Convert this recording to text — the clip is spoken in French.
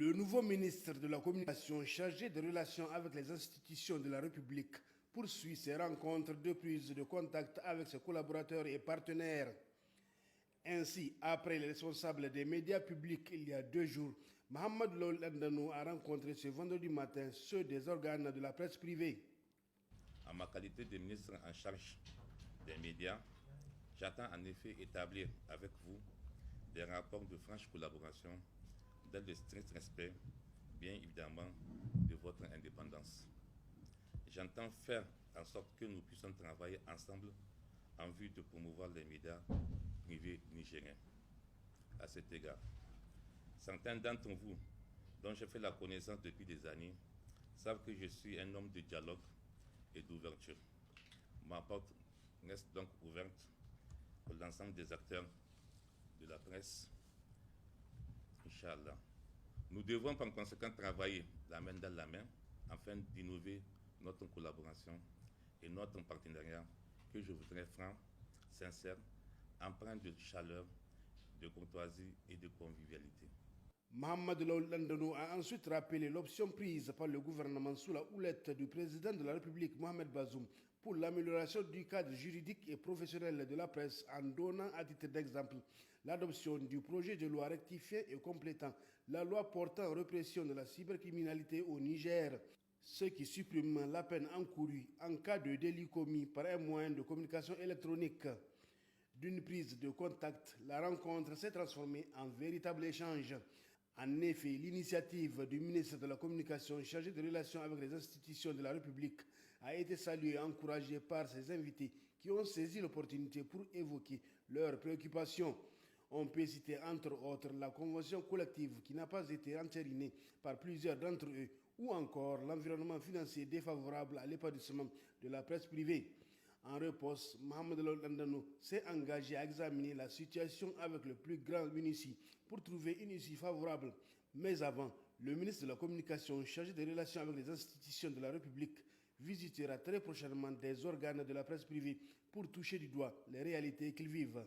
Le nouveau ministre de la Communication chargé des relations avec les institutions de la République poursuit ses rencontres de prise de contact avec ses collaborateurs et partenaires. Ainsi, après les responsables des médias publics il y a 2 jours, Mohamed Lol Andano a rencontré ce vendredi matin ceux des organes de la presse privée. En ma qualité de ministre en charge des médias, j'attends en effet établir avec vous des rapports de franche collaboration dans le strict respect, bien évidemment, de votre indépendance. J'entends faire en sorte que nous puissions travailler ensemble en vue de promouvoir les médias privés nigériens. À cet égard, certains d'entre vous, dont j'ai fait la connaissance depuis des années, savent que je suis un homme de dialogue et d'ouverture. Ma porte reste donc ouverte pour l'ensemble des acteurs de la presse. Inch'Allah. Nous devons par conséquent travailler la main dans la main afin d'innover notre collaboration et notre partenariat que je voudrais franc, sincère, empreint de chaleur, de courtoisie et de convivialité. Mohamed Landano a ensuite rappelé l'option prise par le gouvernement sous la houlette du président de la République, Mohamed Bazoum, pour l'amélioration du cadre juridique et professionnel de la presse en donnant à titre d'exemple l'adoption du projet de loi rectifiant et complétant la loi portant répression de la cybercriminalité au Niger, ce qui supprime la peine encourue en cas de délit commis par un moyen de communication électronique. D'une prise de contact, la rencontre s'est transformée en véritable échange. En effet, l'initiative du ministre de la Communication chargé des relations avec les institutions de la République a été saluée et encouragée par ses invités qui ont saisi l'opportunité pour évoquer leurs préoccupations. On peut citer entre autres la convention collective qui n'a pas été entérinée par plusieurs d'entre eux ou encore l'environnement financier défavorable à l'épanouissement de la presse privée. En réponse, Mohamed Landano s'est engagé à examiner la situation avec le plus grand minutie pour trouver une issue favorable. Mais avant, le ministre de la Communication chargé des relations avec les institutions de la République visitera très prochainement des organes de la presse privée pour toucher du doigt les réalités qu'ils vivent.